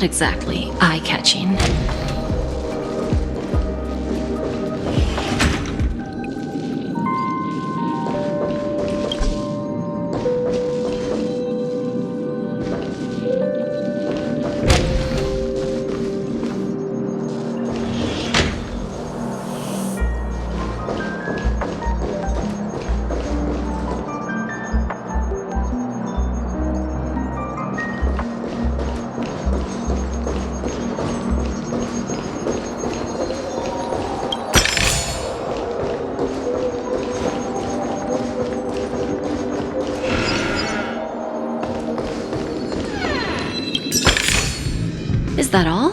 not exactly eye-catching. Is that all?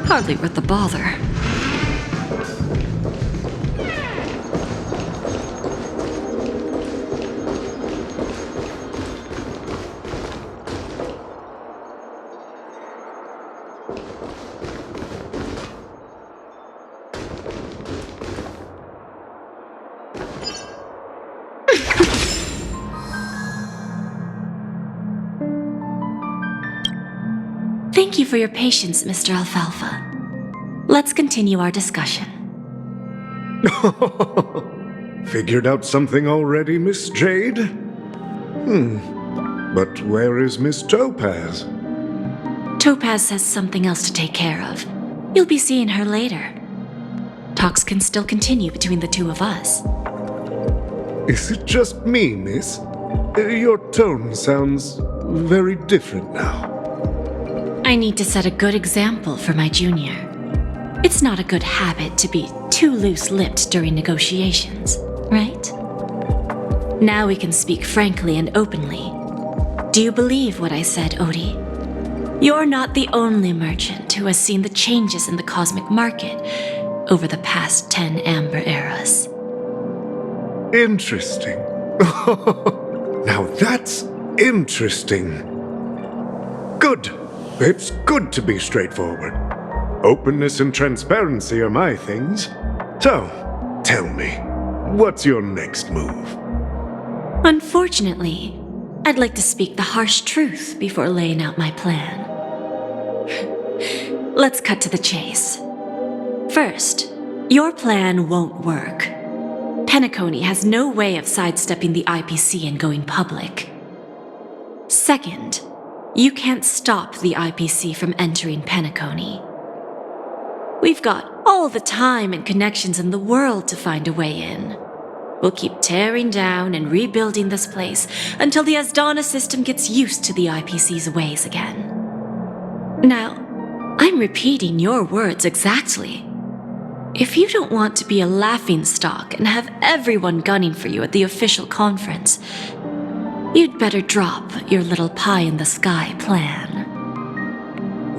Hardly worth the bother. Thank you for your patience, Mr. Alfalfa. Let's continue our discussion. Figured out something already, Miss Jade? But where is Miss Topaz? Topaz has something else to take care of. You'll be seeing her later. Talks can still continue between the two of us. Is it just me, miss? Your tone sounds very different now. I need to set a good example for my junior. It's not a good habit to be too loose-lipped during negotiations, right? Now we can speak frankly and openly. Do you believe what I said, Odie? You're not the only merchant who has seen the changes in the cosmic market over the past 10 Amber Eras. Interesting. Now that's interesting. Good. It's good to be straightforward. Openness and transparency are my things. So, tell me, what's your next move? Unfortunately, I'd like to speak the harsh truth before laying out my plan. Let's cut to the chase. First, your plan won't work. Penacony has no way of sidestepping the IPC and going public. Second, you can't stop the IPC from entering Penacony. We've got all the time and connections in the world to find a way in. We'll keep tearing down and rebuilding this place until the Asdana system gets used to the IPC's ways again. Now, I'm repeating your words exactly. If you don't want to be a laughingstock and have everyone gunning for you at the official conference, you'd better drop your little pie-in-the-sky plan.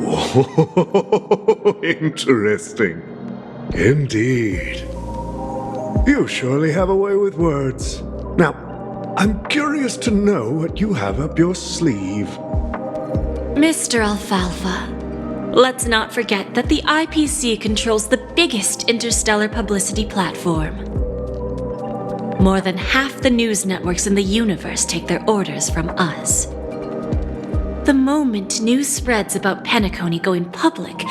Whoa, interesting. Indeed. You surely have a way with words. Now, I'm curious to know what you have up your sleeve. Mr. Alfalfa, let's not forget that the IPC controls the biggest interstellar publicity platform. More than half the news networks in the universe take their orders from us. The moment news spreads about Penacony going public,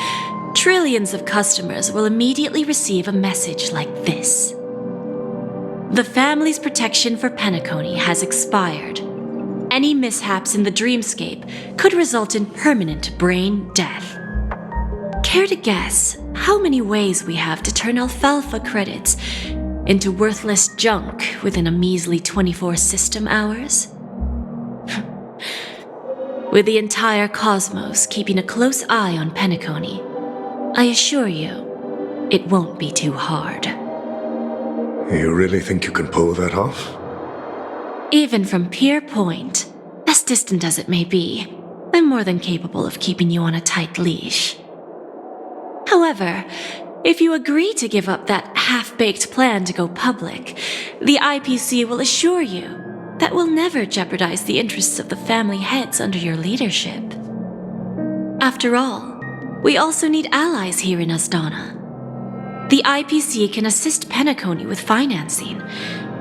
trillions of customers will immediately receive a message like this. The family's protection for Penacony has expired. Any mishaps in the dreamscape could result in permanent brain death. Care to guess how many ways we have to turn Alfalfa credits into worthless junk within a measly 24 system hours? With the entire cosmos keeping a close eye on Penacony, I assure you, it won't be too hard. You really think you can pull that off? Even from Pier Point, as distant as it may be, I'm more than capable of keeping you on a tight leash. However, if you agree to give up that half-baked plan to go public, the IPC will assure you that we'll never jeopardize the interests of the family heads under your leadership. After all, we also need allies here in Asdana. The IPC can assist Penacony with financing,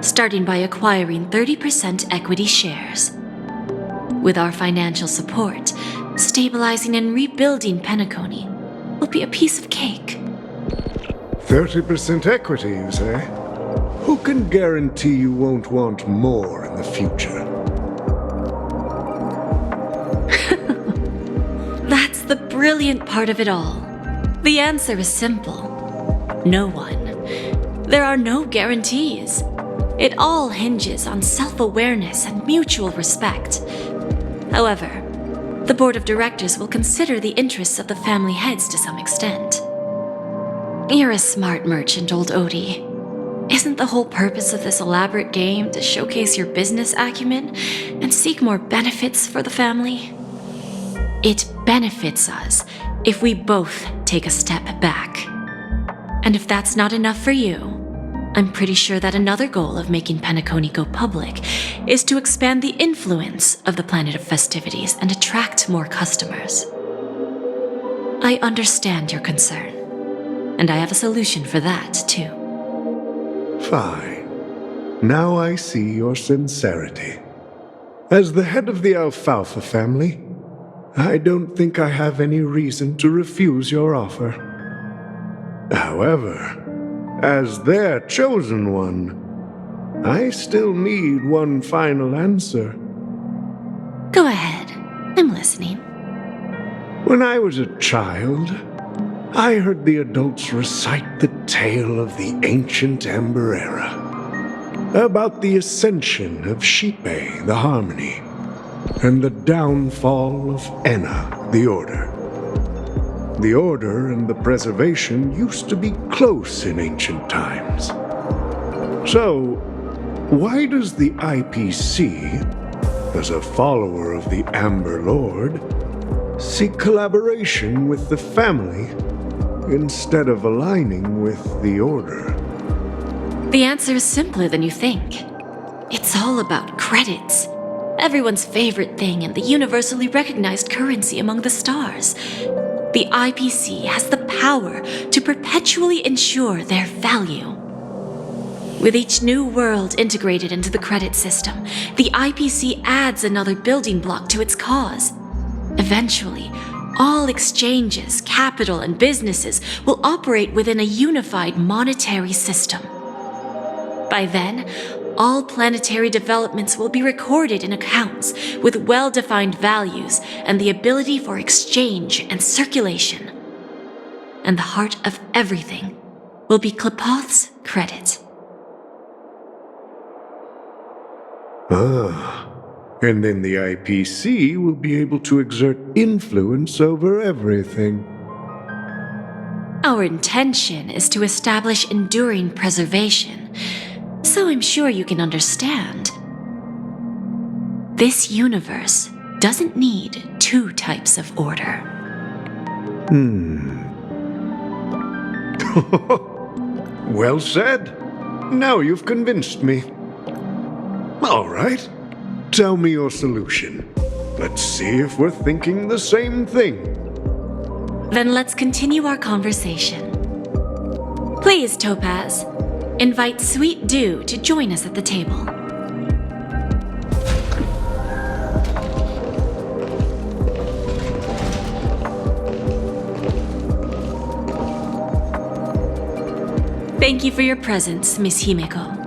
starting by acquiring 30% equity shares. With our financial support, stabilizing and rebuilding Penacony will be a piece of cake. 30% equity, you say? Who can guarantee you won't want more in the future? That's the brilliant part of it all. The answer is simple. No one. There are no guarantees. It all hinges on self-awareness and mutual respect. However, the board of directors will consider the interests of the family heads to some extent. You're a smart merchant, old Odie. Isn't the whole purpose of this elaborate game to showcase your business acumen and seek more benefits for the family? It benefits us if we both take a step back. And if that's not enough for you, I'm pretty sure that another goal of making Penacony go public is to expand the influence of the Planet of Festivities and attract more customers. I understand your concern, and I have a solution for that, too. Fine. Now I see your sincerity. As the head of the Alfalfa family, I don't think I have any reason to refuse your offer. However, as their chosen one, I still need one final answer. Go ahead. I'm listening. When I was a child, I heard the adults recite the tale of the ancient Ember Era, about the ascension of Shipe, the Harmony, and the downfall of Enna, the Order. The Order and the Preservation used to be close in ancient times. So, why does the IPC, as a follower of the Amber Lord, seek collaboration with the family instead of aligning with the Order? The answer is simpler than you think. It's all about credits. Everyone's favorite thing and the universally recognized currency among the stars. The IPC has the power to perpetually ensure their value. With each new world integrated into the credit system, the IPC adds another building block to its cause. Eventually, all exchanges, capital, and businesses will operate within a unified monetary system. By then, all planetary developments will be recorded in accounts with well-defined values and the ability for exchange and circulation. And the heart of everything will be Klepoth's credit. And then the IPC will be able to exert influence over everything. Our intention is to establish enduring preservation, so I'm sure you can understand. This universe doesn't need two types of order. Well said. Now you've convinced me. All right. Tell me your solution. Let's see if we're thinking the same thing. Then let's continue our conversation. Please, Topaz, invite Sweet Dew to join us at the table. Thank you for your presence, Miss Himeko.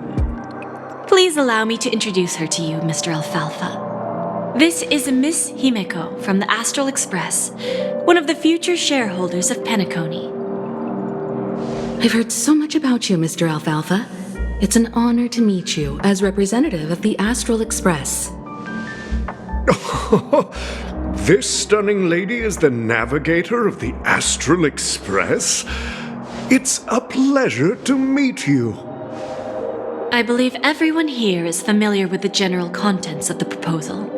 Please allow me to introduce her to you, Mr. Alfalfa. This is Miss Himeko from the Astral Express, one of the future shareholders of Penacony. I've heard so much about you, Mr. Alfalfa. It's an honor to meet you as representative of the Astral Express. This stunning lady is the navigator of the Astral Express? It's a pleasure to meet you. I believe everyone here is familiar with the general contents of the proposal.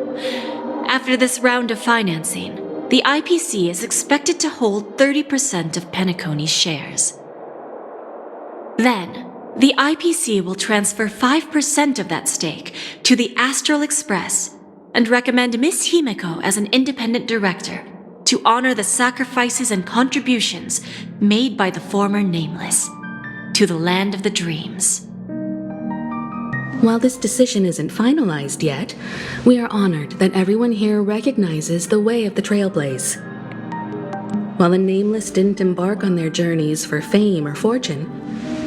After this round of financing, the IPC is expected to hold 30% of Penacony's shares. Then, the IPC will transfer 5% of that stake to the Astral Express and recommend Miss Himeko as an independent director to honor the sacrifices and contributions made by the former Nameless to the land of the dreams. While this decision isn't finalized yet, we are honored that everyone here recognizes the way of the Trailblaze. While the Nameless didn't embark on their journeys for fame or fortune,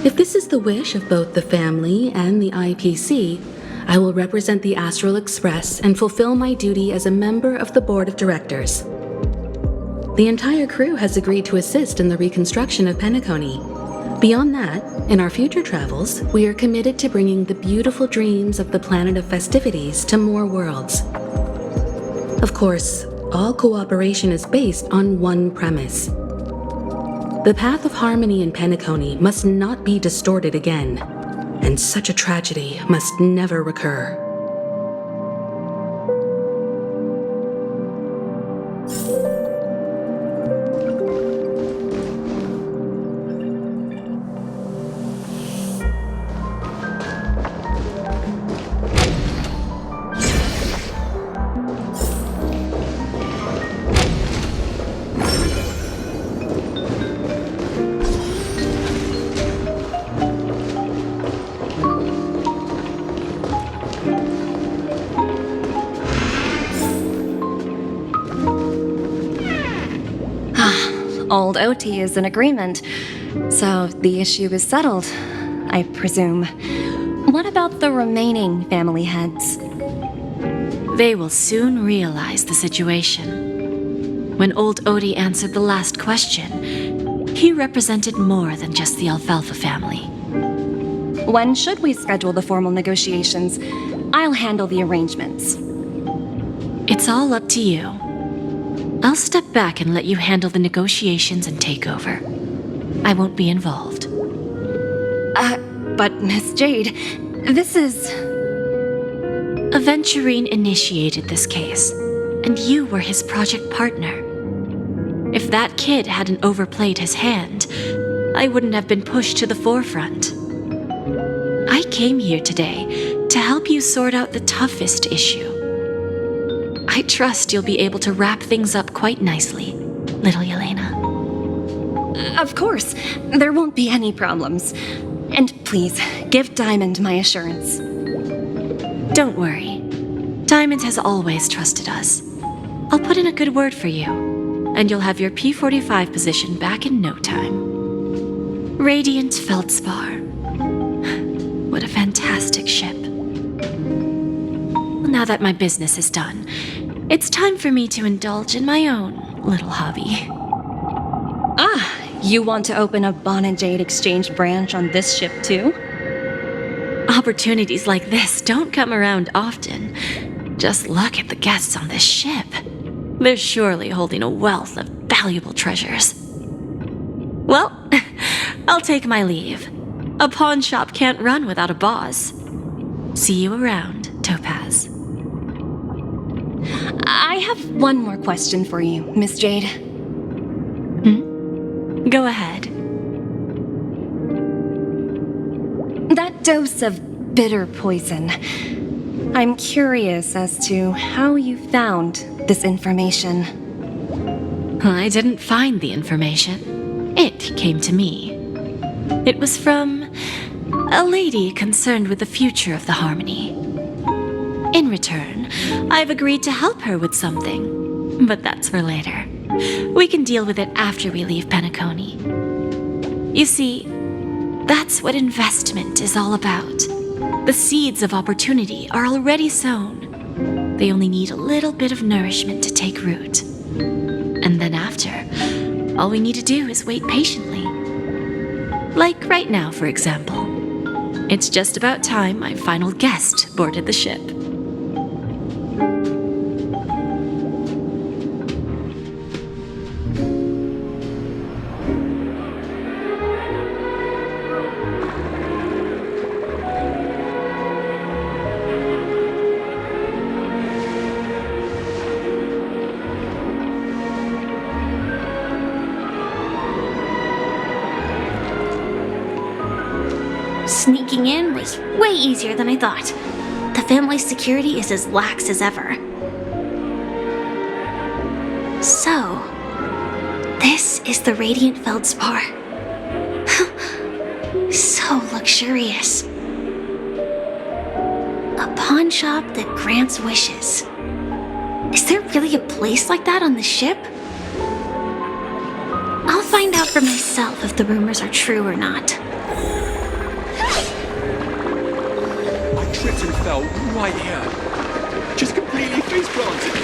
if this is the wish of both the family and the IPC, I will represent the Astral Express and fulfill my duty as a member of the board of directors. The entire crew has agreed to assist in the reconstruction of Penacony. Beyond that, in our future travels, we are committed to bringing the beautiful dreams of the planet of festivities to more worlds. Of course, all cooperation is based on one premise. The path of harmony in Penacony must not be distorted again, and such a tragedy must never recur. Old OT is in agreement, so the issue is settled, I presume. What about the remaining family heads? They will soon realize the situation. When old Odie answered the last question, he represented more than just the Alfalfa family. When should we schedule the formal negotiations? I'll handle the arrangements. It's all up to you. I'll step back and let you handle the negotiations and takeover. I won't be involved. But Miss Jade, this is... Aventurine initiated this case, and you were his project partner. If that kid hadn't overplayed his hand, I wouldn't have been pushed to the forefront. I came here today to help you sort out the toughest issue. I trust you'll be able to wrap things up quite nicely, little Yelena. Of course, there won't be any problems. And please, give Diamond my assurance. Don't worry. Diamond has always trusted us. I'll put in a good word for you, and you'll have your P-45 position back in no time. Radiant Feldspar. What a fantastic ship. Now that my business is done, it's time for me to indulge in my own little hobby. You want to open a Bon and Jade exchange branch on this ship too? Opportunities like this don't come around often. Just look at the guests on this ship. They're surely holding a wealth of valuable treasures. Well, I'll take my leave. A pawn shop can't run without a boss. See you around, Topaz. I have one more question for you, Miss Jade. Go ahead. That dose of bitter poison. I'm curious as to how you found this information. I didn't find the information. It came to me. It was from a lady concerned with the future of the Harmony. In return, I've agreed to help her with something, but that's for later. We can deal with it after we leave Penacony. You see, that's what investment is all about. The seeds of opportunity are already sown. They only need a little bit of nourishment to take root. And then after, all we need to do is wait patiently. Like right now, for example. It's just about time my final guest boarded the ship. Sneaking in was way easier than I thought. The family's security is as lax as ever. So, this is the Radiant Feldspar. So luxurious. A pawn shop that grants wishes. Is there really a place like that on the ship? I'll find out for myself if the rumors are true or not. I tripped and fell right here. Just completely face planted.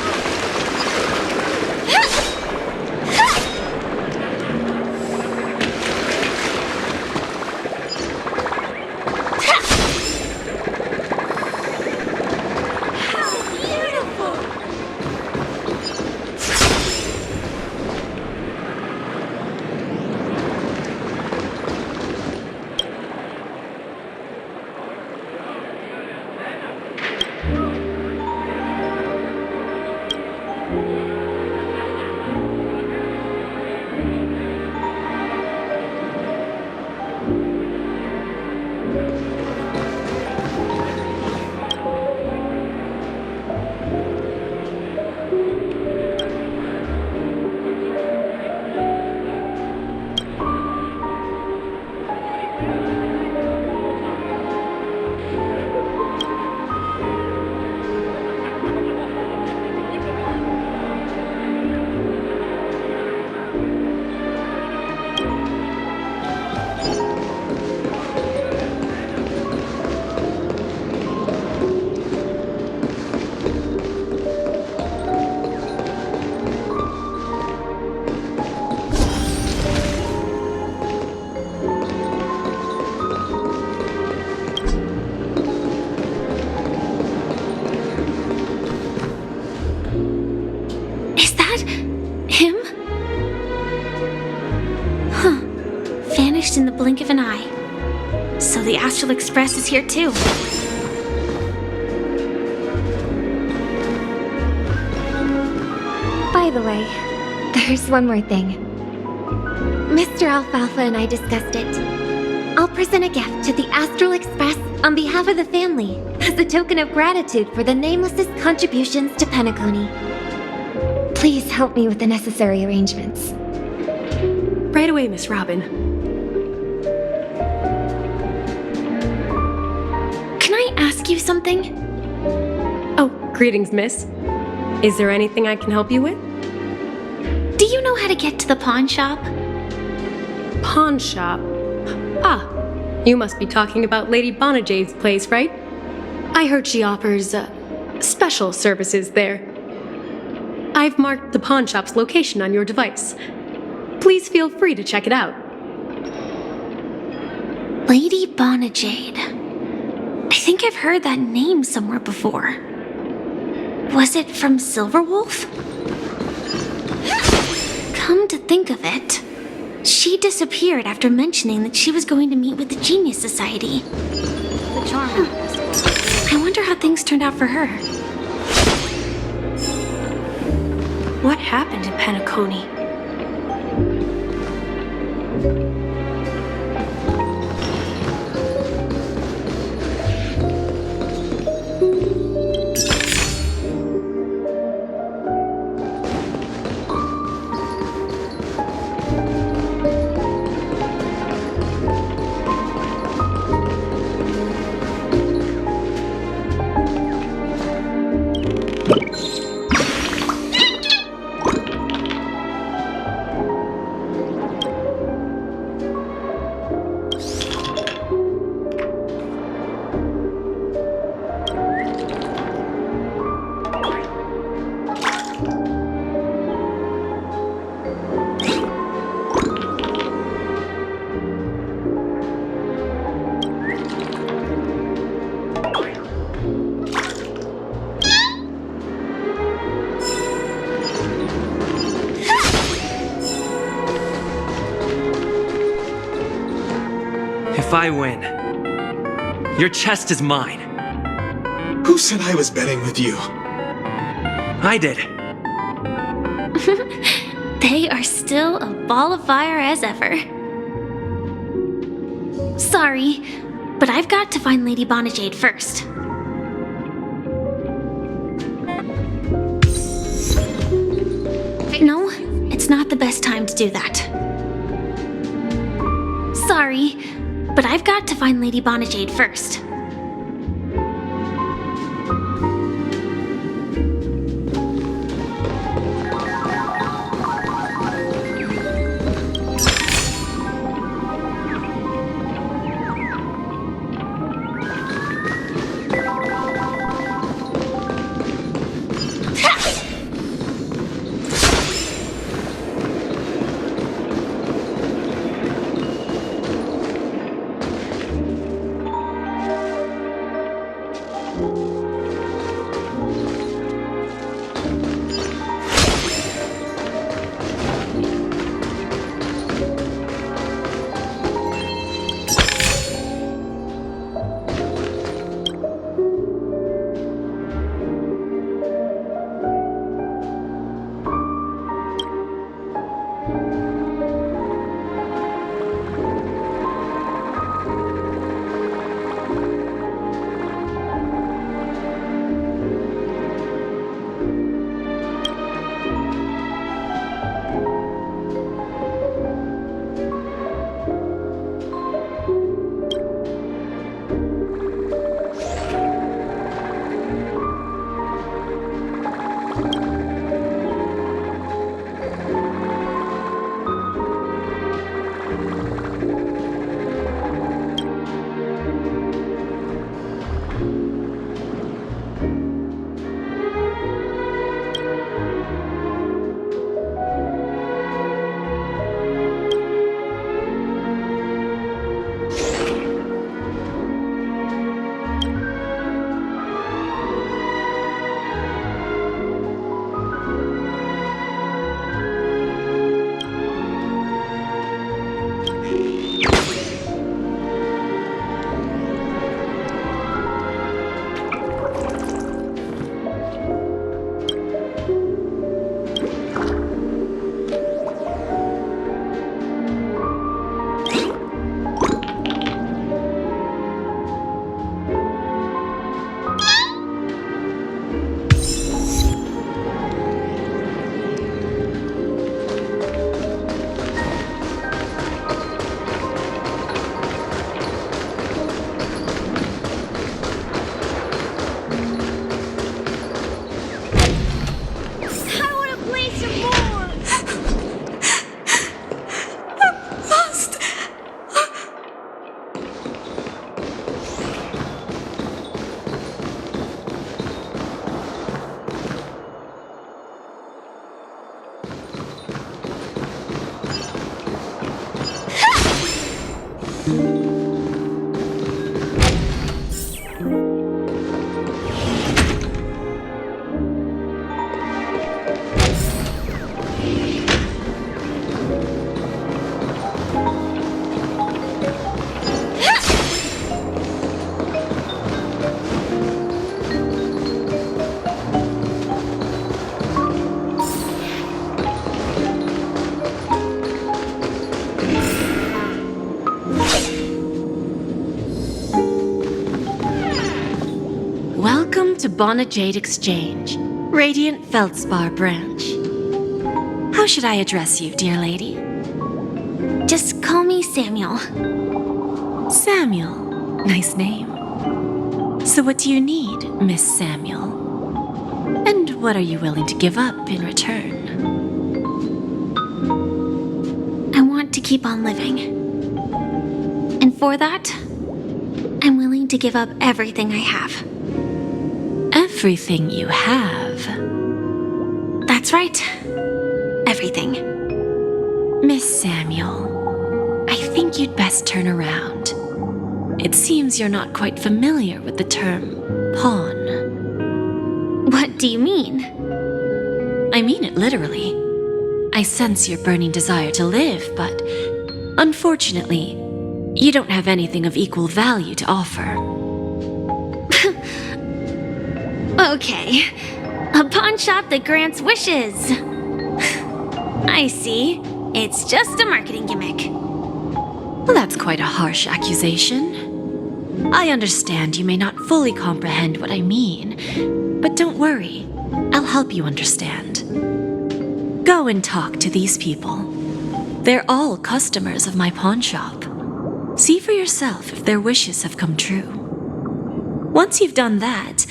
In the blink of an eye. So the Astral Express is here too. By the way, there's one more thing. Mr. Alfalfa and I discussed it. I'll present a gift to the Astral Express on behalf of the family as a token of gratitude for the Nameless's contributions to Penacony. Please help me with the necessary arrangements. Right away, Miss Robin. Ask you something? Oh, greetings, miss. Is there anything I can help you with? Do you know how to get to the pawn shop? Pawn shop? Ah, you must be talking about Lady Bonajade's place, right? I heard she offers, special services there. I've marked the pawn shop's location on your device. Please feel free to check it out. Lady Bonajade. I think I've heard that name somewhere before. Was it from Silverwolf? Come to think of it, she disappeared after mentioning that she was going to meet with the Genius Society. The charm. I wonder how things turned out for her. What happened in Penacony? If I win, your chest is mine. Who said I was betting with you? I did. They are still a ball of fire as ever. Sorry, but I've got to find Lady Bonajade first. No, it's not the best time to do that. Sorry, but I've got to find Lady Bonajade first. Welcome to Bonajade Exchange, Radiant Feldspar Branch. How should I address you, dear lady? Just call me Samuel. Samuel. Nice name. So what do you need, Miss Samuel? And what are you willing to give up in return? I want to keep on living. And for that, I'm willing to give up everything I have. Everything you have. That's right. Everything. Miss Samuel, I think you'd best turn around. It seems you're not quite familiar with the term pawn. What do you mean? I mean it literally. I sense your burning desire to live, but unfortunately, you don't have anything of equal value to offer. Okay. A pawn shop that grants wishes. I see. It's just a marketing gimmick. Well, that's quite a harsh accusation. I understand you may not fully comprehend what I mean, but don't worry. I'll help you understand. Go and talk to these people. They're all customers of my pawn shop. See for yourself if their wishes have come true. Once you've done that,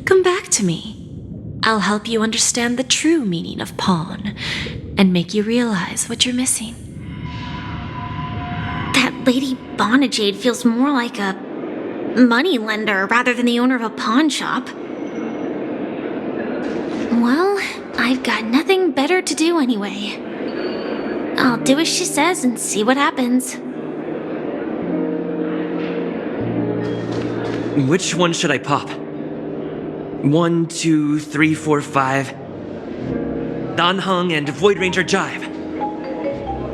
come back to me. I'll help you understand the true meaning of pawn and make you realize what you're missing. That Lady Bonajade feels more like a money lender rather than the owner of a pawn shop. Well, I've got nothing better to do anyway. I'll do as she says and see what happens. Which one should I pop? 1, 2, 3, 4, 5. Dan Heng and Void Ranger Jive.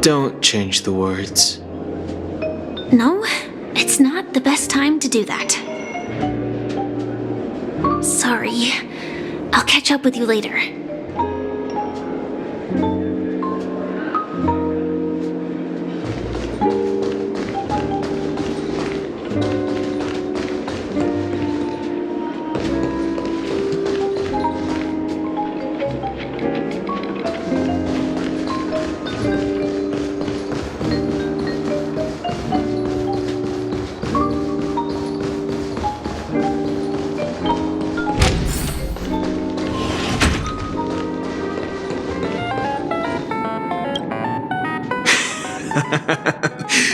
Don't change the words. No, it's not the best time to do that. Sorry. I'll catch up with you later.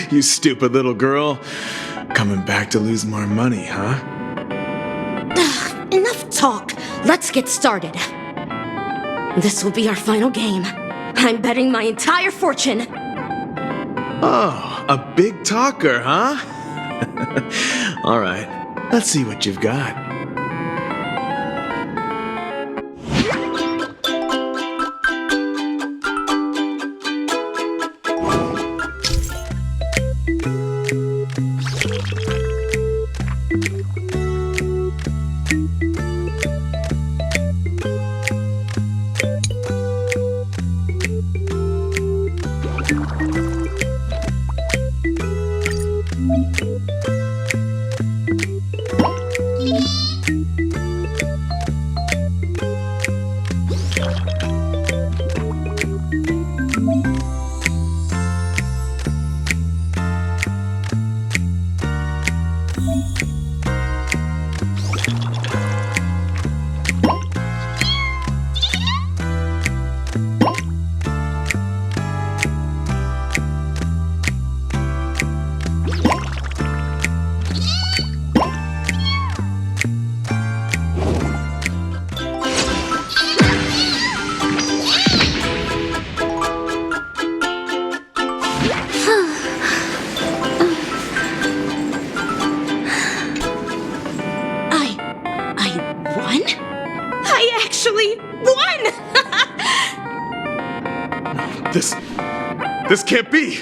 You stupid little girl. Coming back to lose more money, huh? Enough talk. Let's get started. This will be our final game. I'm betting my entire fortune. Oh, a big talker, huh? All right, let's see what you've got. this. This can't be!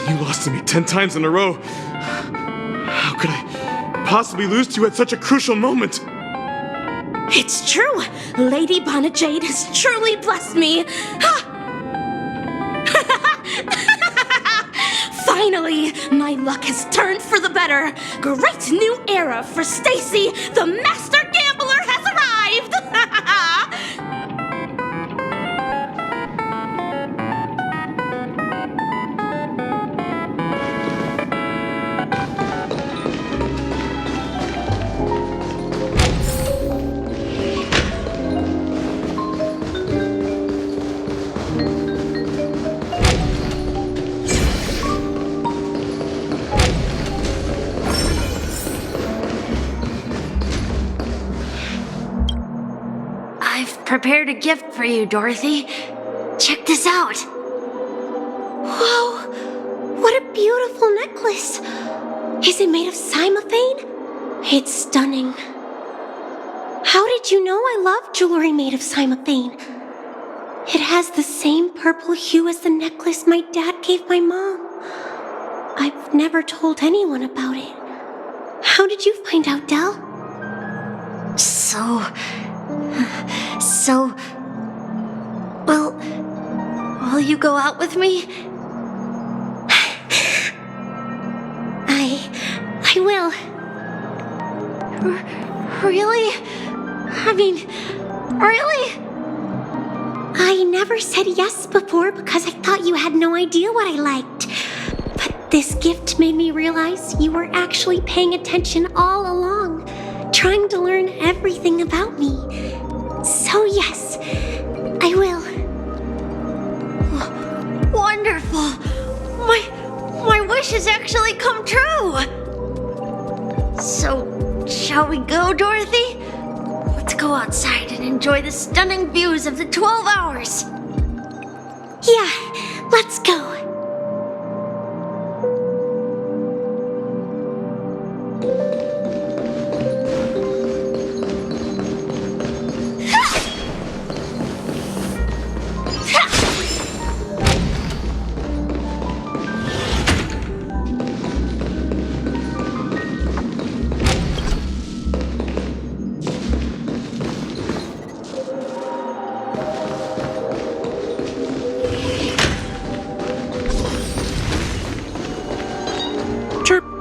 You lost to me 10 times in a row. How could I possibly lose to you at such a crucial moment? It's true! Lady Bonajade has truly blessed me! Ha! Finally, my luck has turned for the better! Great new era for Stacy! The Master Gambler has arrived! Prepared a gift for you, Dorothy. Check this out. Whoa! What a beautiful necklace! Is it made of cymophane? It's stunning. How did you know I love jewelry made of cymophane? It has the same purple hue as the necklace my dad gave my mom. I've never told anyone about it. How did you find out, Del? Will you go out with me? I will. Really? I mean, really? I never said yes before because I thought you had no idea what I liked. But this gift made me realize you were actually paying attention all along, trying to learn everything about me. So yes, I will. Wonderful! My wish has actually come true! So, shall we go, Dorothy? Let's go outside and enjoy the stunning views of the 12 hours! Yeah, let's go.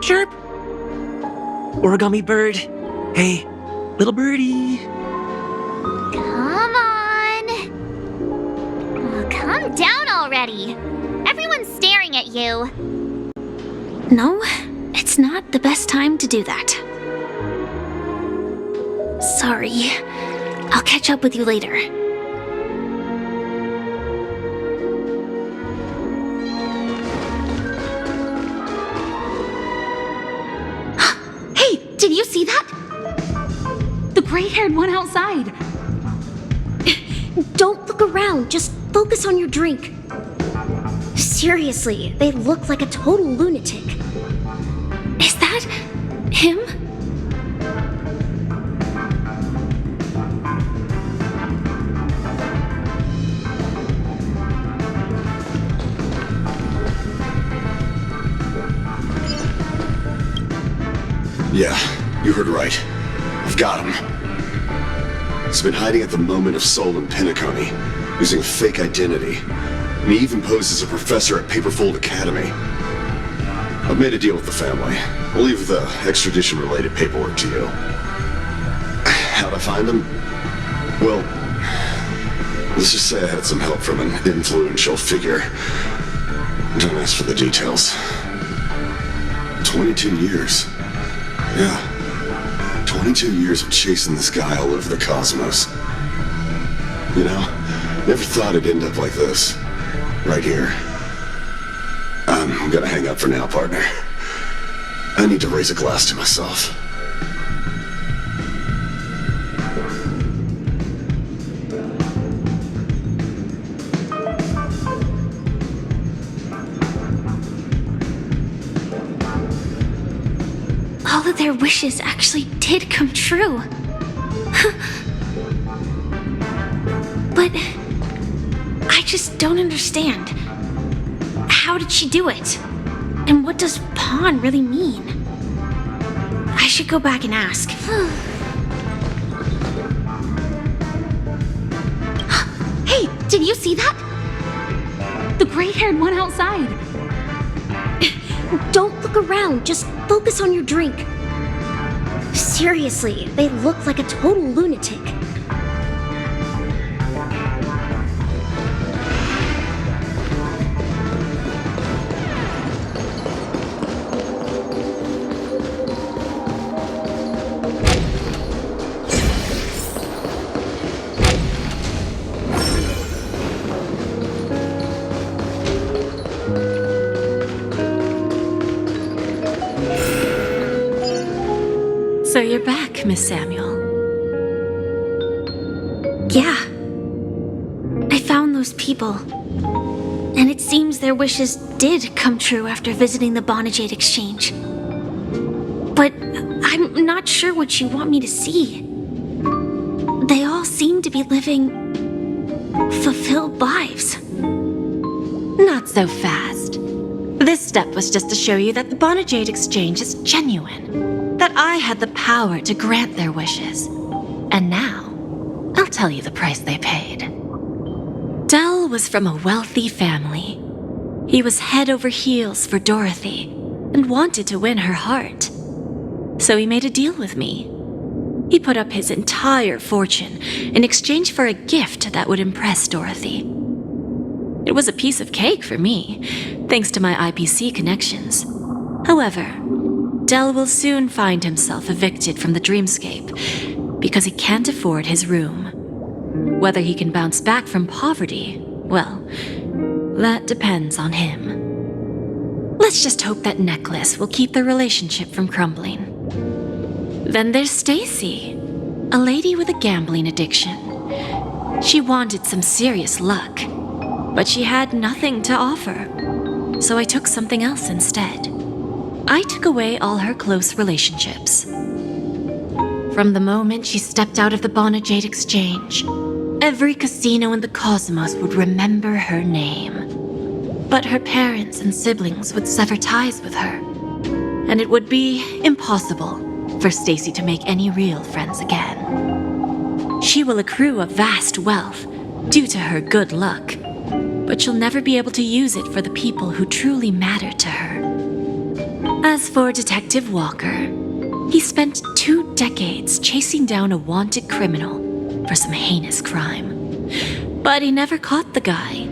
Chirp! Origami bird. Hey, little birdie. Come on! Oh, calm down already. Everyone's staring at you. No, it's not the best time to do that. Sorry. I'll catch up with you later. Did you see that? The gray-haired one outside. Don't look around, just focus on your drink. Seriously, they look like a total lunatic. Is that him? Yeah, you heard right. I've got him. He's been hiding at the Moment of Soul in Penacony, using a fake identity. And he even posed as a professor at Paperfold Academy. I've made a deal with the family. I'll leave the extradition-related paperwork to you. How'd I find him? Well, let's just say I had some help from an influential figure. Don't ask for the details. 22 years. Yeah, 22 years of chasing this guy all over the cosmos. You know, never thought it'd end up like this. Right here. I'm gonna hang up for now, partner. I need to raise a glass to myself. All of their wishes actually did come true. But I just don't understand. How did she do it? And what does pawn really mean? I should go back and ask. Hey, did you see that? The gray-haired one outside. Don't look around, just focus on your drink. Seriously, they look like a total lunatic. So you're back, Miss Samuel. Yeah. I found those people. And it seems their wishes did come true after visiting the Bonajade Exchange. But I'm not sure what you want me to see. They all seem to be living fulfilled lives. Not so fast. This step was just to show you that the Bonajade Exchange is genuine. That I had the power to grant their wishes. And now, I'll tell you the price they paid. Dell was from a wealthy family. He was head over heels for Dorothy and wanted to win her heart. So he made a deal with me. He put up his entire fortune in exchange for a gift that would impress Dorothy. It was a piece of cake for me, thanks to my IPC connections. However, Dell will soon find himself evicted from the dreamscape because he can't afford his room. Whether he can bounce back from poverty, well, that depends on him. Let's just hope that necklace will keep their relationship from crumbling. Then there's Stacy, a lady with a gambling addiction. She wanted some serious luck, but she had nothing to offer, so I took something else instead. I took away all her close relationships. From the moment she stepped out of the Bonajade Exchange, every casino in the cosmos would remember her name. But her parents and siblings would sever ties with her, and it would be impossible for Stacy to make any real friends again. She will accrue a vast wealth due to her good luck, but she'll never be able to use it for the people who truly matter to her. As for Detective Walker, he spent 2 decades chasing down a wanted criminal for some heinous crime. But he never caught the guy.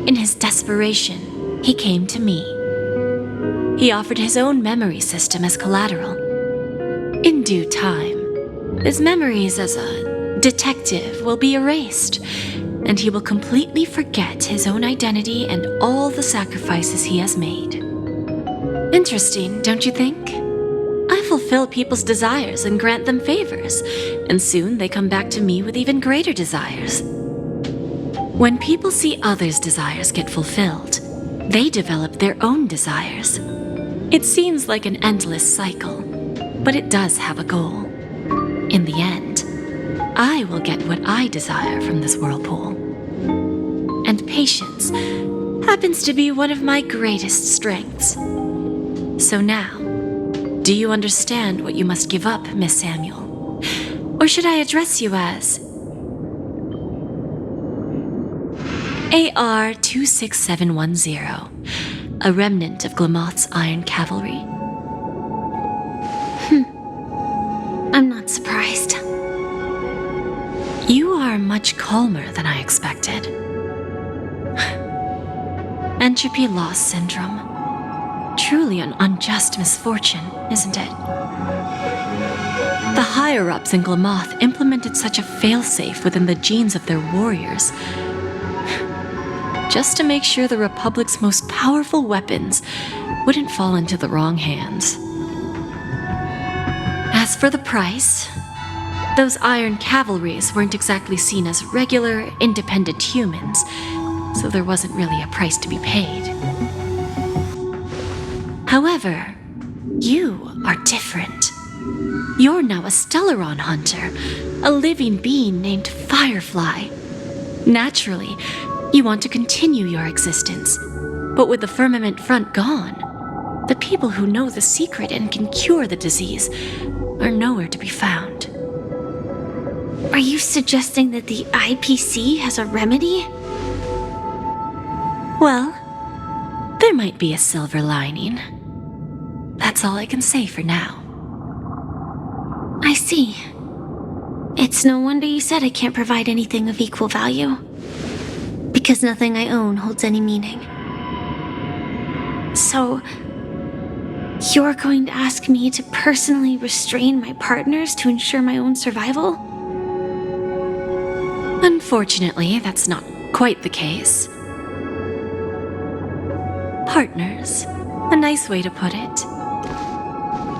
In his desperation, he came to me. He offered his own memory system as collateral. In due time, his memories as a detective will be erased, and he will completely forget his own identity and all the sacrifices he has made. Interesting, don't you think? I fulfill people's desires and grant them favors, and soon they come back to me with even greater desires. When people see others' desires get fulfilled, they develop their own desires. It seems like an endless cycle, but it does have a goal. In the end, I will get what I desire from this whirlpool. And patience happens to be one of my greatest strengths. So now, do you understand what you must give up, Miss Samuel? Or should I address you as AR-26710, a remnant of Glamoth's Iron Cavalry? I'm not surprised. You are much calmer than I expected. Entropy loss syndrome. Truly an unjust misfortune, isn't it? The higher-ups in Glamoth implemented such a failsafe within the genes of their warriors, just to make sure the Republic's most powerful weapons wouldn't fall into the wrong hands. As for the price, those Iron Cavalries weren't exactly seen as regular, independent humans, so there wasn't really a price to be paid. However, you are different. You're now a Stellaron hunter, a living being named Firefly. Naturally, You want to continue your existence, but with the firmament front gone, the people who know the secret and can cure the disease are nowhere to be found. Are you suggesting that the IPC has a remedy? Well, there might be a silver lining. That's all I can say for now. I see. It's no wonder you said I can't provide anything of equal value. Because nothing I own holds any meaning. So, you're going to ask me to personally restrain my partners to ensure my own survival? Unfortunately, that's not quite the case. Partners. A nice way to put it.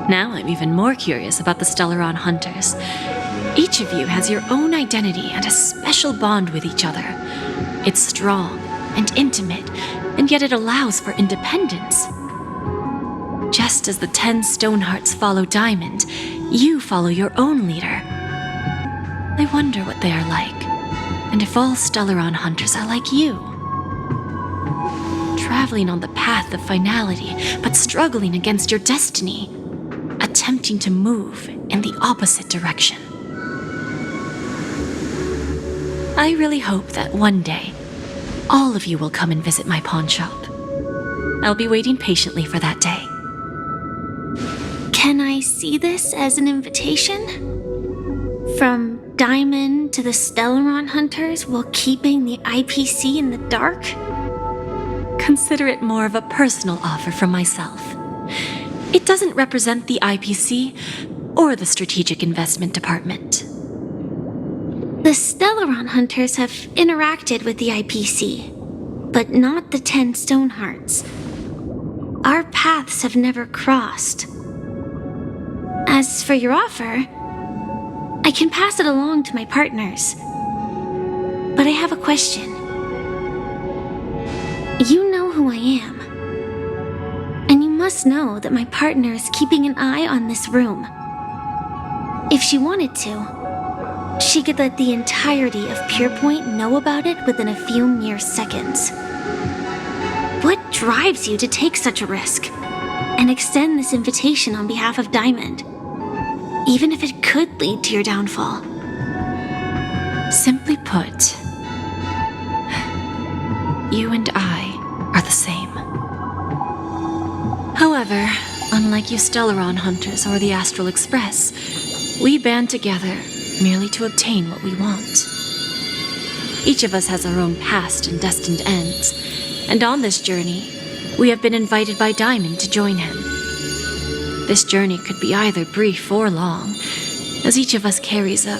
Now I'm even more curious about the Stellaron Hunters. Each of you has your own identity and a special bond with each other. It's strong and intimate, and yet it allows for independence. Just as the 10 Stonehearts follow Diamond, you follow your own leader. I wonder what they are like, and if all Stellaron Hunters are like you. Traveling on the path of finality, but struggling against your destiny. Attempting to move in the opposite direction. I really hope that one day, all of you will come and visit my pawn shop. I'll be waiting patiently for that day. Can I see this as an invitation? From Diamond to the Stellaron Hunters while keeping the IPC in the dark? Consider it more of a personal offer from myself. It doesn't represent the IPC or the Strategic Investment Department. The Stellaron Hunters have interacted with the IPC, but not the 10 Stonehearts. Our paths have never crossed. As for your offer, I can pass it along to my partners. But I have a question. You know who I am. And you must know that my partner is keeping an eye on this room. If she wanted to, she could let the entirety of Purepoint know about it within a few mere seconds. What drives you to take such a risk and extend this invitation on behalf of Diamond, even if it could lead to your downfall? Simply put, you and I are the same. However, unlike you Stellaron Hunters or the Astral Express, we band together merely to obtain what we want. Each of us has our own past and destined ends, and on this journey, we have been invited by Diamond to join him. This journey could be either brief or long, as each of us carries a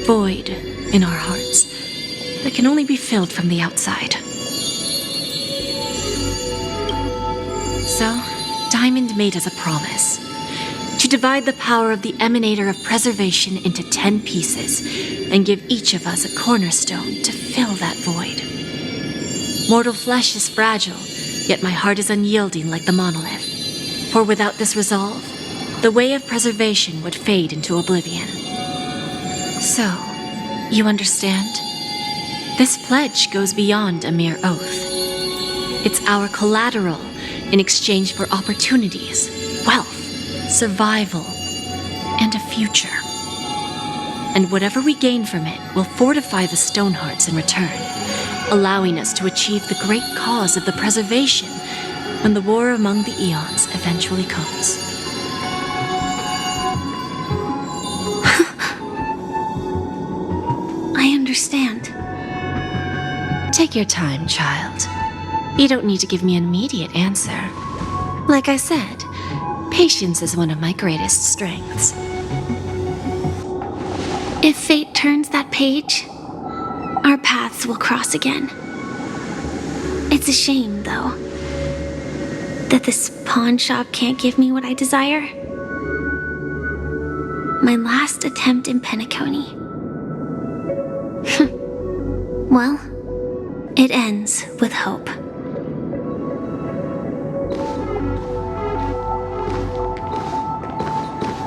void in our hearts that can only be filled from the outside. So, Diamond made us a promise to divide the power of the Emanator of Preservation into 10 pieces and give each of us a cornerstone to fill that void. Mortal flesh is fragile, yet my heart is unyielding like the monolith. For without this resolve, the way of preservation would fade into oblivion. So, you understand? This pledge goes beyond a mere oath. It's our collateral in exchange for opportunities, wealth, survival, and a future. And whatever we gain from it will fortify the Stonehearts in return, allowing us to achieve the great cause of the preservation when the war among the eons eventually comes. I understand. Take your time, child. You don't need to give me an immediate answer. Like I said, patience is one of my greatest strengths. If fate turns that page, our paths will cross again. It's a shame, though, that this pawn shop can't give me what I desire. My last attempt in Penacony. Well, it ends with hope.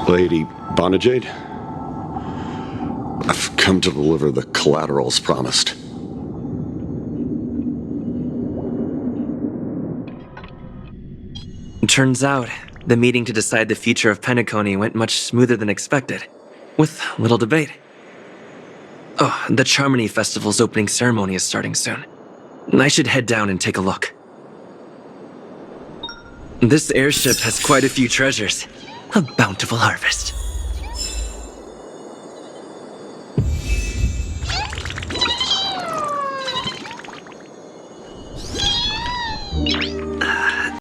Lady Bonajade, I've come to deliver the collaterals promised. Turns out, the meeting to decide the future of Penacony went much smoother than expected, with little debate. Oh, the Charmony Festival's opening ceremony is starting soon. I should head down and take a look. This airship has quite a few treasures. A bountiful harvest.